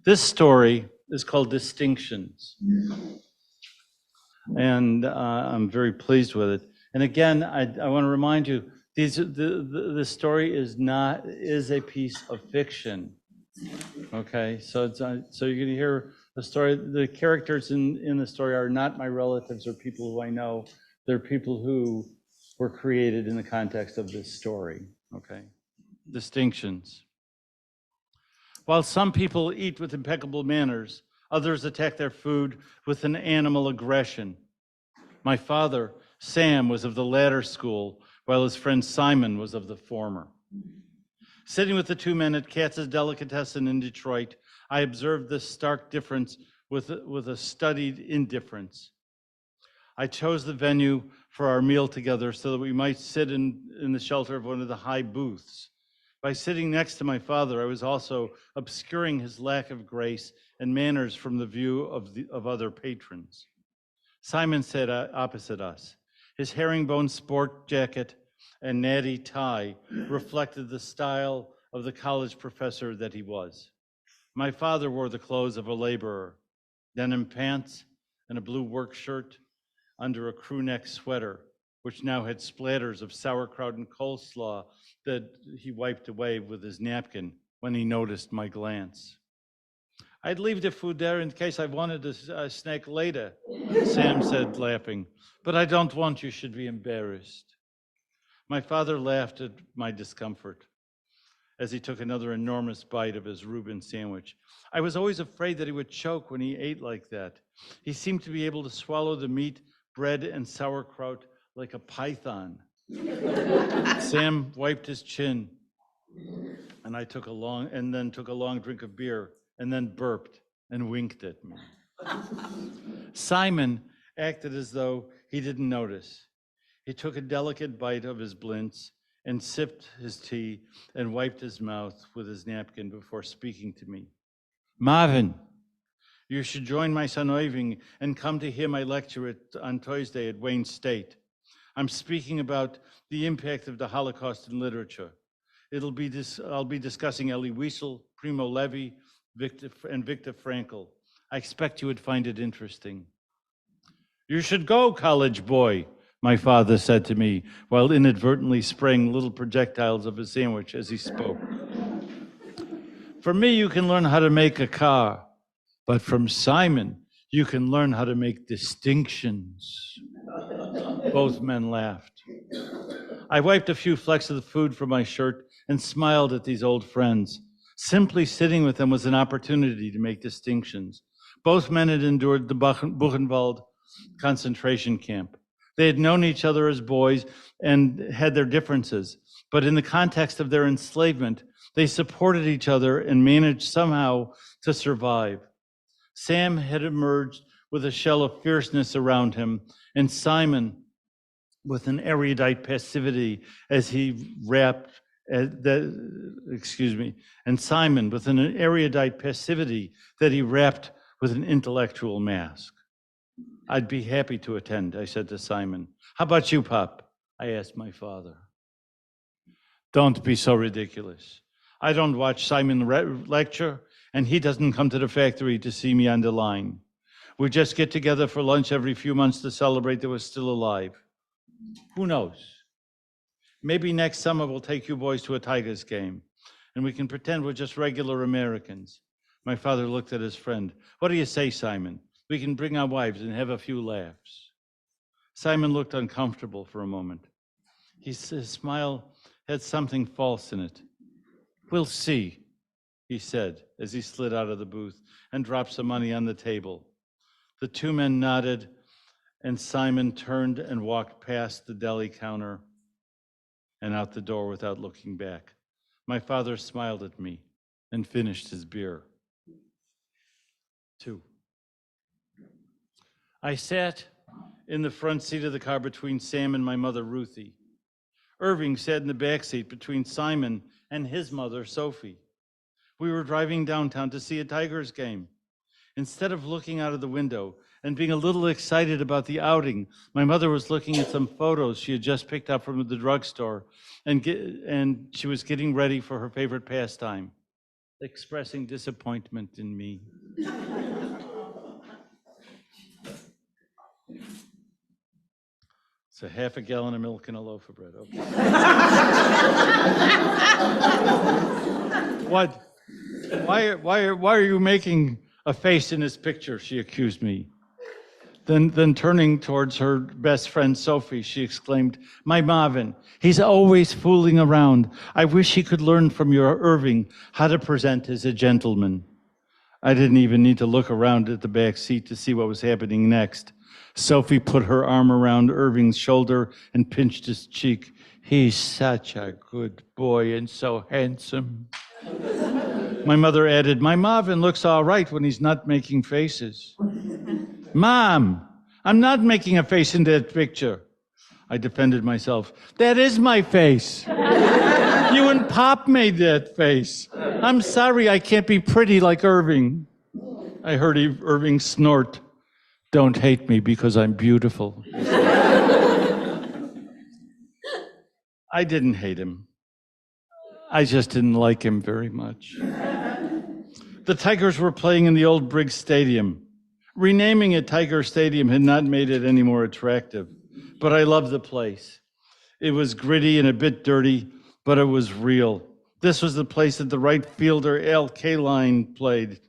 This story is called Distinctions, and I'm very pleased with it. And again, I want to remind you, the story is a piece of fiction. Okay, so you're going to hear the story. The characters in the story are not my relatives or people who I know. They're people who were created in the context of this story. Okay, distinctions. While some people eat with impeccable manners, others attack their food with an animal aggression. My father, Sam, was of the latter school, while his friend Simon was of the former. Sitting with the two men at Katz's Delicatessen in Detroit, I observed this stark difference with a studied indifference. I chose the venue for our meal together so that we might sit in the shelter of one of the high booths. By sitting next to my father, I was also obscuring his lack of grace and manners from the view of other patrons. Simon sat opposite us. His herringbone sport jacket and natty tie reflected the style of the college professor that he was. My father wore the clothes of a laborer, denim pants and a blue work shirt under a crew neck sweater, which now had splatters of sauerkraut and coleslaw that he wiped away with his napkin when he noticed my glance. I'd leave the food there in case I wanted a snack later, Sam said, laughing, but I don't want you should be embarrassed. My father laughed at my discomfort as he took another enormous bite of his Reuben sandwich. I was always afraid that he would choke when he ate like that. He seemed to be able to swallow the meat, bread, and sauerkraut like a python. Sam wiped his chin, and I took a long drink of beer, and then burped and winked at me. Simon acted as though he didn't notice. He took a delicate bite of his blintz and sipped his tea and wiped his mouth with his napkin before speaking to me. Marvin, you should join my son Irving and come to hear my lecture on Thursday at Wayne State. I'm speaking about the impact of the Holocaust in literature. I'll be discussing Elie Wiesel, Primo Levi, Viktor Frankl. I expect you would find it interesting. You should go, college boy, my father said to me, while inadvertently spraying little projectiles of his sandwich as he spoke. From me, you can learn how to make a car, but from Simon, you can learn how to make distinctions. Both men laughed. I wiped a few flecks of the food from my shirt and smiled at these old friends. Simply sitting with them was an opportunity to make distinctions. Both men had endured the Buchenwald concentration camp. They had known each other as boys and had their differences, but in the context of their enslavement, they supported each other and managed somehow to survive. Sam had emerged with a shell of fierceness around him, and Simon with an erudite passivity as he rapped, and Simon with an erudite passivity that he wrapped with an intellectual mask. I'd be happy to attend, I said to Simon. How about you, Pop? I asked my father. Don't be so ridiculous. I don't watch Simon lecture, and he doesn't come to the factory to see me on the line. We just get together for lunch every few months to celebrate that we're still alive. Who knows? Maybe next summer we'll take you boys to a Tigers game, and we can pretend we're just regular Americans. My father looked at his friend. What do you say, Simon? We can bring our wives and have a few laughs. Simon looked uncomfortable for a moment. His smile had something false in it. We'll see, he said as he slid out of the booth and dropped some money on the table. The two men nodded, and Simon turned and walked past the deli counter and out the door without looking back. My father smiled at me and finished his beer. 2. I sat in the front seat of the car between Sam and my mother, Ruthie. Irving sat in the back seat between Simon and his mother, Sophie. We were driving downtown to see a Tigers game. Instead of looking out of the window and being a little excited about the outing, my mother was looking at some photos she had just picked up from the drugstore, and she was getting ready for her favorite pastime. expressing disappointment in me. So half a gallon of milk and a loaf of bread. Okay. What? Why are you making a face in this picture? She accused me. Then turning towards her best friend Sophie, she exclaimed, "My Marvin, he's always fooling around. I wish he could learn from your Irving how to present as a gentleman." I didn't even need to look around at the back seat to see what was happening next. Sophie put her arm around Irving's shoulder and pinched his cheek. "He's such a good boy and so handsome." My mother added, "My Marvin looks all right when he's not making faces." "Mom, I'm not making a face in that picture." I defended myself. "That is my face. You and Pop made that face. I'm sorry I can't be pretty like Irving." I heard Irving snort, "Don't hate me because I'm beautiful." I didn't hate him. I just didn't like him very much. The Tigers were playing in the old Briggs Stadium. Renaming it Tiger Stadium had not made it any more attractive, but I loved the place. It was gritty and a bit dirty, but it was real. This was the place that the right fielder Al Kaline played,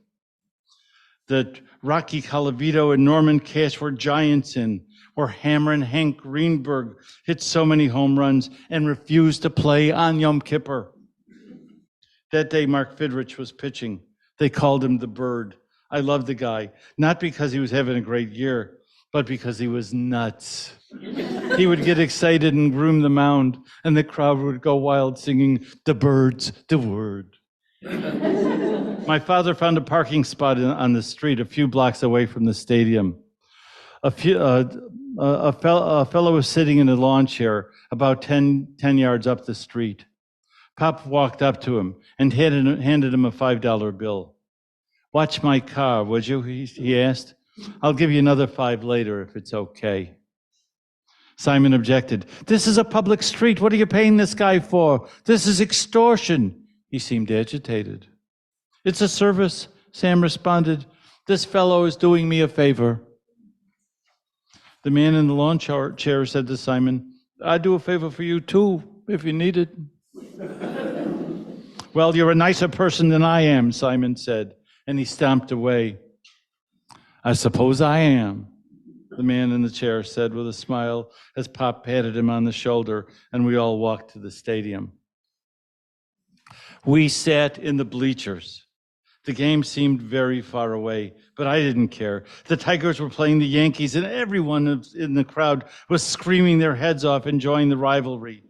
that Rocky Colavito and Norman Cash were giants in, where Hammer and Hank Greenberg hit so many home runs and refused to play on Yom Kippur. That day, Mark Fidrich was pitching. They called him the Bird. I loved the guy, not because he was having a great year, but because he was nuts. He would get excited and groom the mound, and the crowd would go wild singing, "The Bird's the word." My father found a parking spot on the street a few blocks away from the stadium. A fellow was sitting in a lawn chair about 10 yards up the street. Pop walked up to him and handed him a $5 bill. "Watch my car, would you?" he asked. "I'll give you another $5 later if it's okay." Simon objected. "This is a public street. What are you paying this guy for? This is extortion." He seemed agitated. "It's a service," Sam responded. "This fellow is doing me a favor." The man in the lawn chair said to Simon, "I'd do a favor for you too, if you need it." "Well, you're a nicer person than I am," Simon said, and he stomped away. "I suppose I am," the man in the chair said with a smile as Pop patted him on the shoulder and we all walked to the stadium. We sat in the bleachers. The game seemed very far away, but I didn't care. The Tigers were playing the Yankees and everyone in the crowd was screaming their heads off, enjoying the rivalry.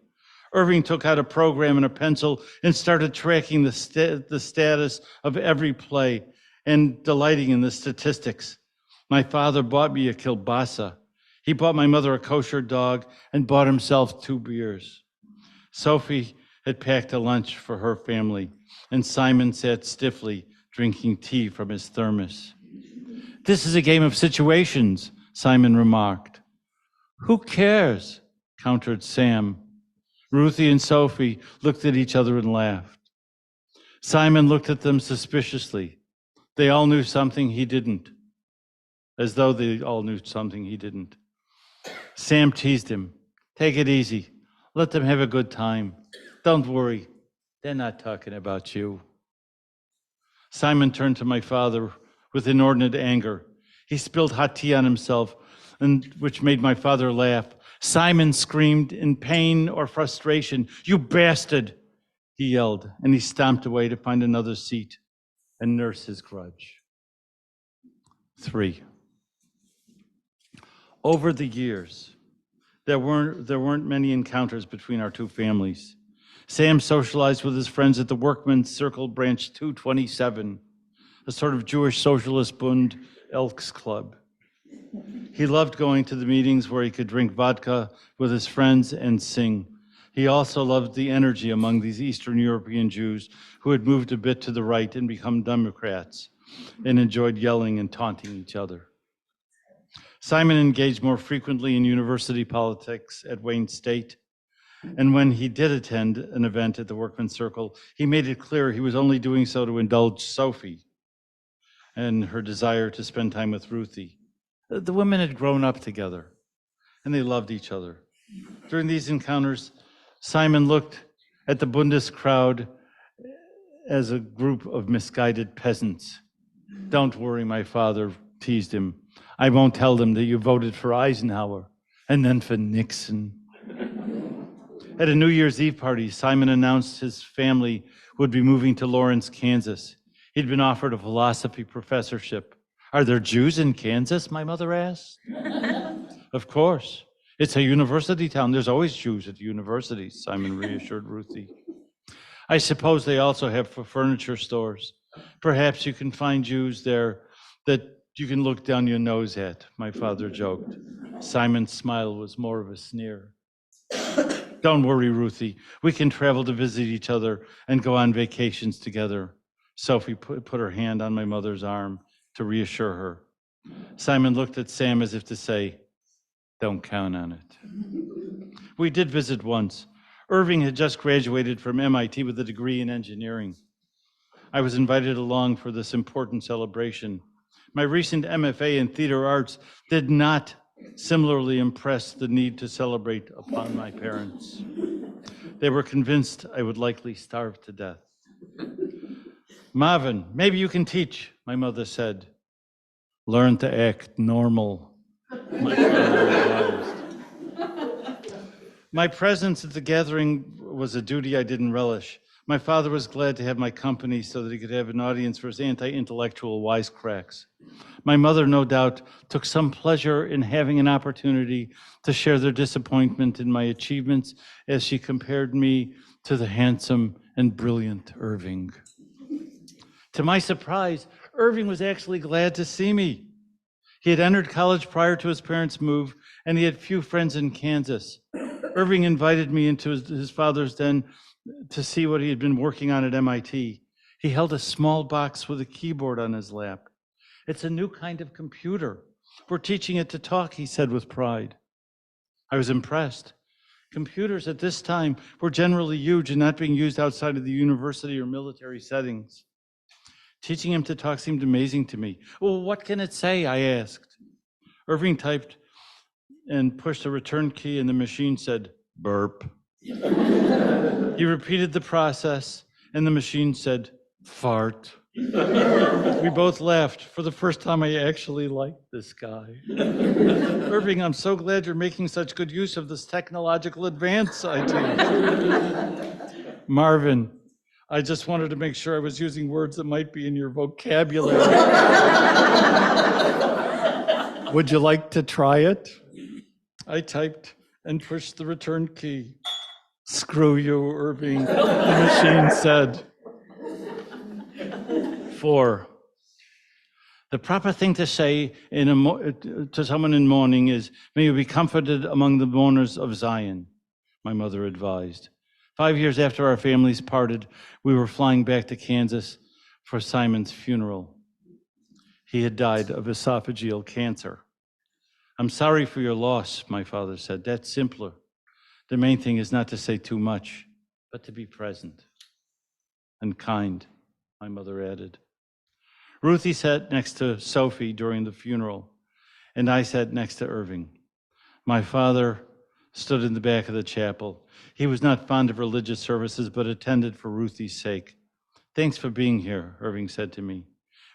Irving took out a program and a pencil and started tracking the status of every play and delighting in the statistics. My father bought me a kielbasa. He bought my mother a kosher dog and bought himself 2 beers. Sophie had packed a lunch for her family, and Simon sat stiffly drinking tea from his thermos. "This is a game of situations," Simon remarked. "Who cares?" countered Sam. Ruthie and Sophie looked at each other and laughed. Simon looked at them suspiciously. They all knew something he didn't, as though they all knew something he didn't. Sam teased him. "Take it easy. Let them have a good time. Don't worry. They're not talking about you." Simon turned to my father with inordinate anger. He spilled hot tea on himself, which made my father laugh. Simon screamed in pain or frustration. "You bastard!" he yelled, and he stomped away to find another seat and nurse his grudge. 3. Over the years, there weren't many encounters between our two families. Sam socialized with his friends at the Workmen's Circle Branch 227, a sort of Jewish socialist Bund Elks Club. He loved going to the meetings where he could drink vodka with his friends and sing. He also loved the energy among these Eastern European Jews who had moved a bit to the right and become Democrats and enjoyed yelling and taunting each other. Simon engaged more frequently in university politics at Wayne State. And when he did attend an event at the Workman's Circle, he made it clear he was only doing so to indulge Sophie and her desire to spend time with Ruthie. The women had grown up together, and they loved each other. During these encounters, Simon looked at the Bundes crowd as a group of misguided peasants. Don't worry, my father teased him. I won't tell them that you voted for Eisenhower and then for Nixon. At a New Year's Eve party, Simon announced his family would be moving to Lawrence, Kansas. He'd been offered a philosophy professorship. Are there Jews in Kansas? My mother asked. Of course. It's a university town. There's always Jews at universities, Simon reassured Ruthie. I suppose they also have furniture stores. Perhaps you can find Jews there that you can look down your nose at, my father joked. Simon's smile was more of a sneer. Don't worry, Ruthie. We can travel to visit each other and go on vacations together. Sophie put her hand on my mother's arm to reassure her. Simon looked at Sam as if to say, don't count on it. We did visit once. Irving had just graduated from MIT with a degree in engineering. I was invited along for this important celebration. My recent MFA in theater arts did not similarly impress the need to celebrate upon my parents. They were convinced I would likely starve to death. Marvin, maybe you can teach, my mother said. Learn to act normal, my father advised. My presence at the gathering was a duty I didn't relish. My father was glad to have my company so that he could have an audience for his anti-intellectual wisecracks. My mother, no doubt, took some pleasure in having an opportunity to share their disappointment in my achievements as she compared me to the handsome and brilliant Irving. To my surprise, Irving was actually glad to see me. He had entered college prior to his parents' move, and he had few friends in Kansas. Irving invited me into his father's den to see what he had been working on at MIT. He held a small box with a keyboard on his lap. It's a new kind of computer. We're teaching it to talk, he said with pride. I was impressed. Computers at this time were generally huge and not being used outside of the university or military settings. Teaching him to talk seemed amazing to me. Well, what can it say? I asked. Irving typed and pushed a return key, and the machine said, burp. He repeated the process, and the machine said, fart. We both laughed. For the first time, I actually liked this guy. Irving, I'm so glad you're making such good use of this technological advance, I teased. Marvin, I just wanted to make sure I was using words that might be in your vocabulary. Would you like to try it? I typed and pushed the return key. Screw you, Irving, the machine said. 4. The proper thing to say to someone in mourning is, may you be comforted among the mourners of Zion, my mother advised. 5 years after our families parted, we were flying back to Kansas for Simon's funeral. He had died of esophageal cancer. I'm sorry for your loss, my father said. That's simpler. The main thing is not to say too much, but to be present and kind, my mother added. Ruthie sat next to Sophie during the funeral, and I sat next to Irving. My father stood in the back of the chapel. He was not fond of religious services, but attended for Ruthie's sake. Thanks for being here, Irving said to me.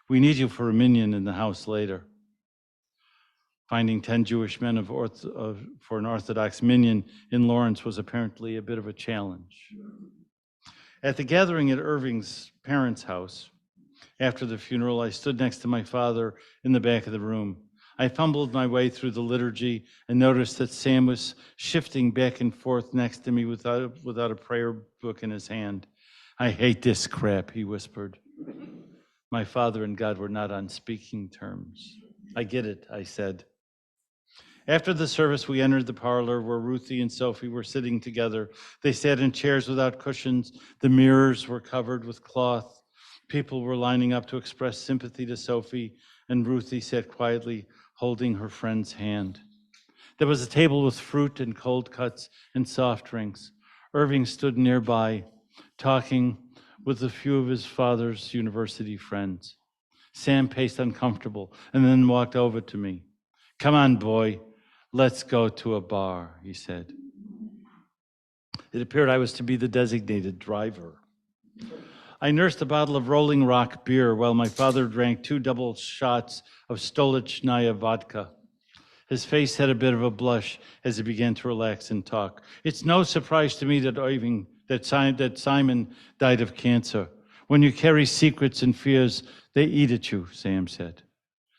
We need you for a minyan in the house later. Finding 10 Jewish men for an Orthodox minyan in Lawrence was apparently a bit of a challenge. At the gathering at Irving's parents' house, after the funeral, I stood next to my father in the back of the room. I fumbled my way through the liturgy and noticed that Sam was shifting back and forth next to me without a prayer book in his hand. I hate this crap, he whispered. My father and God were not on speaking terms. I get it, I said. After the service, we entered the parlor where Ruthie and Sophie were sitting together. They sat in chairs without cushions. The mirrors were covered with cloth. People were lining up to express sympathy to Sophie, and Ruthie sat quietly, holding her friend's hand. There was a table with fruit and cold cuts and soft drinks. Irving stood nearby, talking with a few of his father's university friends. Sam paced uncomfortable and then walked over to me. "Come on, boy, let's go to a bar," he said. It appeared I was to be the designated driver. I nursed a bottle of Rolling Rock beer while my father drank 2 double shots of Stolichnaya vodka. His face had a bit of a blush as he began to relax and talk. "It's no surprise to me that Simon died of cancer. When you carry secrets and fears, they eat at you," Sam said.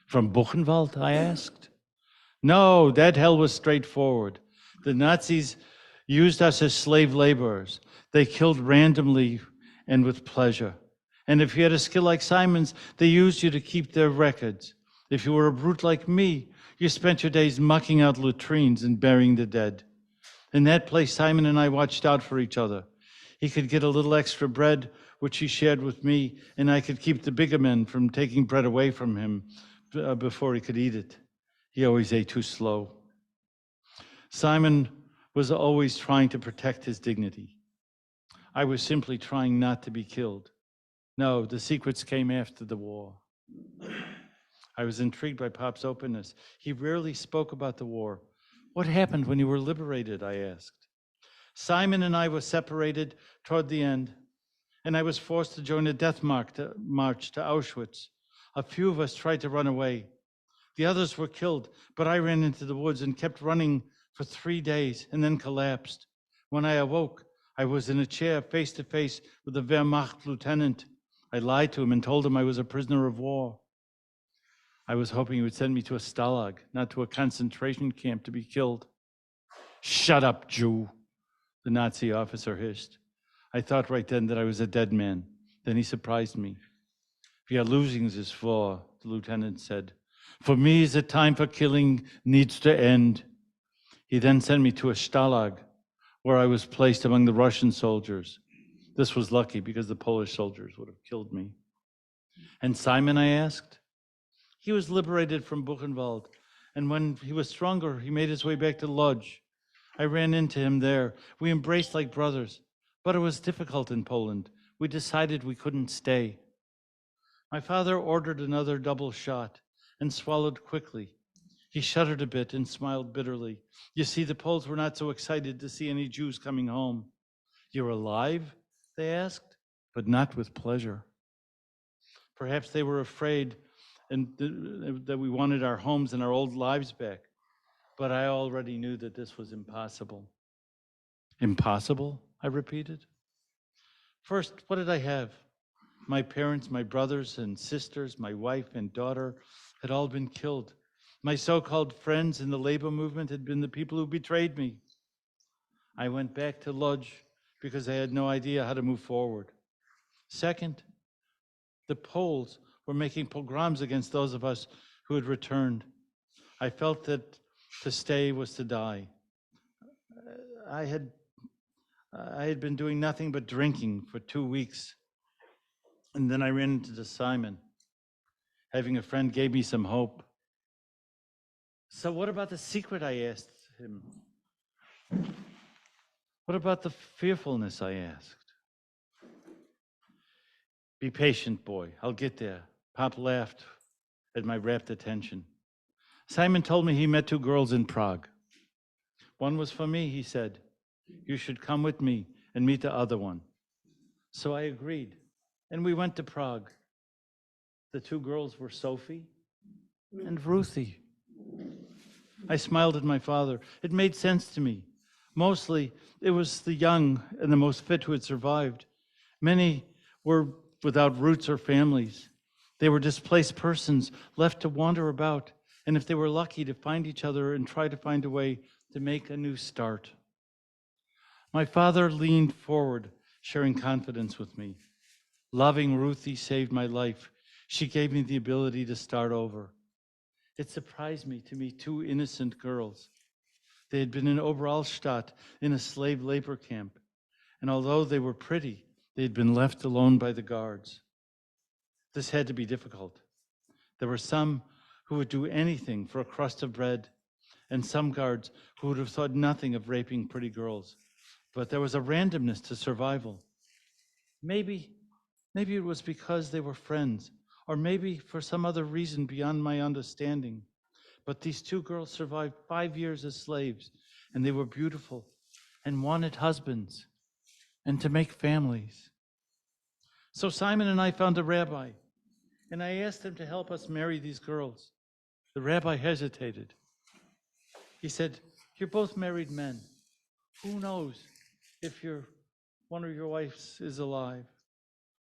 "From Buchenwald?" I asked. "No, that hell was straightforward. The Nazis used us as slave laborers. They killed randomly and with pleasure. And if you had a skill like Simon's, they used you to keep their records. If you were a brute like me, you spent your days mucking out latrines and burying the dead. In that place, Simon and I watched out for each other. He could get a little extra bread, which he shared with me, and I could keep the bigger men from taking bread away from him before he could eat it. He always ate too slow. Simon was always trying to protect his dignity. I was simply trying not to be killed. No, the secrets came after the war. I was intrigued by Pop's openness. He rarely spoke about the war. "What happened when you were liberated?" I asked. "Simon and I were separated toward the end, and I was forced to join a death march to Auschwitz. A few of us tried to run away. The others were killed, but I ran into the woods and kept running for 3 days and then collapsed. When I awoke, I was in a chair face to face with a Wehrmacht lieutenant. I lied to him and told him I was a prisoner of war. I was hoping he would send me to a stalag, not to a concentration camp to be killed." "Shut up, Jew," the Nazi officer hissed. I thought right then that I was a dead man. Then he surprised me. "We are losing this war," the lieutenant said. "For me, the time for killing needs to end." He then sent me to a stalag, where I was placed among the Russian soldiers. This was lucky because the Polish soldiers would have killed me. "And Simon?" I asked. "He was liberated from Buchenwald, and when he was stronger, he made his way back to Lodz. I ran into him there. We embraced like brothers, but it was difficult in Poland. We decided we couldn't stay." My father ordered another double shot and swallowed quickly. He shuddered a bit and smiled bitterly. "You see, the Poles were not so excited to see any Jews coming home." "You're alive?" they asked, but not with pleasure. Perhaps they were afraid that we wanted our homes and our old lives back, but I already knew that this was impossible. "Impossible?" I repeated. First, what did I have? My parents, my brothers and sisters, my wife and daughter had all been killed. My so-called friends in the labor movement had been the people who betrayed me. I went back to Lodz because I had no idea how to move forward. Second, the Poles were making pogroms against those of us who had returned. I felt that to stay was to die. I had been doing nothing but drinking for 2 weeks. And then I ran into Simon. Having a friend gave me some hope. "So what about the secret?" I asked him. "What about the fearfulness?" I asked. "Be patient, boy. I'll get there." Pop laughed at my rapt attention. Simon told me he met 2 girls in Prague. "One was for me," he said. "You should come with me and meet the other one." So I agreed, and we went to Prague. The 2 girls were Sophie and Ruthie. I smiled at my father. It made sense to me. Mostly, it was the young and the most fit who had survived. Many were without roots or families. They were displaced persons left to wander about, and if they were lucky, to find each other and try to find a way to make a new start. My father leaned forward, sharing confidence with me. "Loving Ruthie saved my life. She gave me the ability to start over." It surprised me to meet 2 innocent girls. They had been in Oberallstadt in a slave labor camp, and although they were pretty, they had been left alone by the guards. This had to be difficult. There were some who would do anything for a crust of bread, and some guards who would have thought nothing of raping pretty girls. but there was a randomness to survival. Maybe it was because they were friends, or maybe for some other reason beyond my understanding. But these two girls survived 5 years as slaves, and they were beautiful and wanted husbands and to make families. So Simon and I found a rabbi, and I asked him to help us marry these girls. The rabbi hesitated. He said, "You're both married men. Who knows if one of your wives is alive?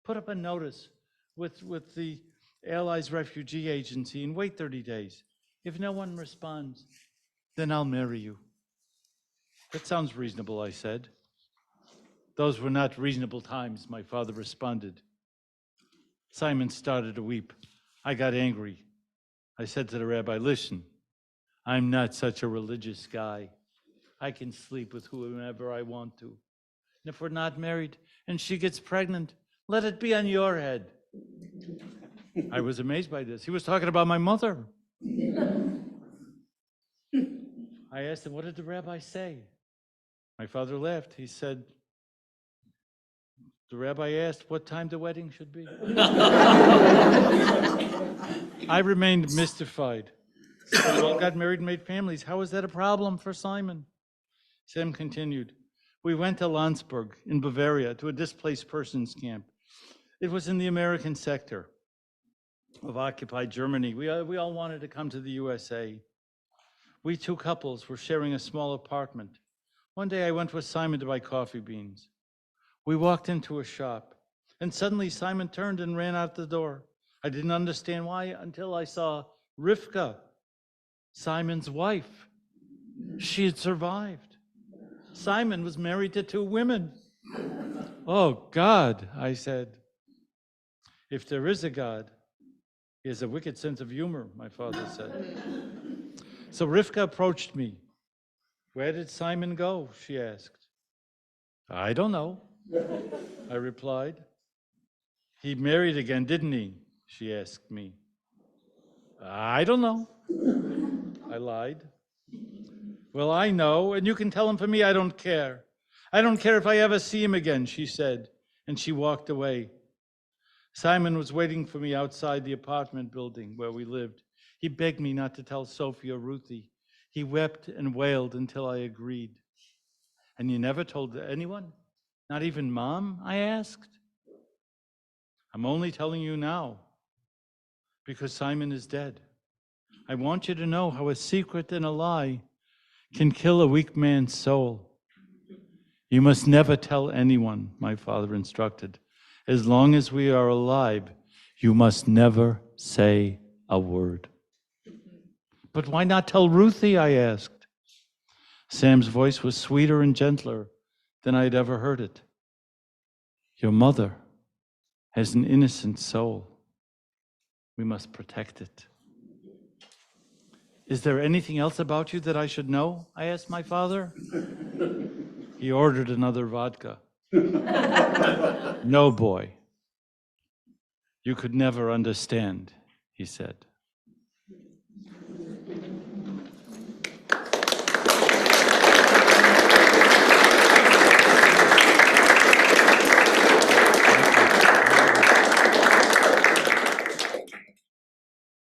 Put up a notice with the Allies Refugee Agency and wait 30 days. If no one responds, then I'll marry you." "That sounds reasonable," I said. "Those were not reasonable times," my father responded. Simon started to weep. I got angry. I said to the rabbi, "Listen, I'm not such a religious guy. I can sleep with whomever I want to. And if we're not married and she gets pregnant, let it be on your head." I was amazed by this. He was talking about my mother. I asked him, "What did the rabbi say?" My father laughed. He said, "The rabbi asked what time the wedding should be." I remained mystified. So we all got married and made families. How is that a problem for Simon? Sam continued, "We went to Landsberg in Bavaria to a displaced persons camp. It was in the American sector of occupied Germany. We all wanted to come to the USA. We two couples were sharing a small apartment. One day I went with Simon to buy coffee beans. We walked into a shop, and suddenly Simon turned and ran out the door. I didn't understand why until I saw Rivka, Simon's wife. She had survived. Simon was married to 2 women. "Oh, God," I said. "If there is a God, he has a wicked sense of humor," my father said. So Rivka approached me. "Where did Simon go?" she asked. "I don't know," I replied. "He married again, didn't he?" she asked me. "I don't know," I lied. "Well, I know, and you can tell him for me. I don't care. I don't care if I ever see him again," she said, and she walked away. Simon was waiting for me outside the apartment building where we lived. He begged me not to tell Sophie or Ruthie. He wept and wailed until I agreed. "And you never told anyone? Not even Mom?" I asked. "I'm only telling you now because Simon is dead. I want you to know how a secret and a lie can kill a weak man's soul. You must never tell anyone," my father instructed. "As long as we are alive, you must never say a word." "But why not tell Ruthie?" I asked. Sam's voice was sweeter and gentler than I'd ever heard it. "Your mother has an innocent soul. We must protect it." "Is there anything else about you that I should know?" I asked my father. He ordered another vodka. "No, boy. You could never understand," he said.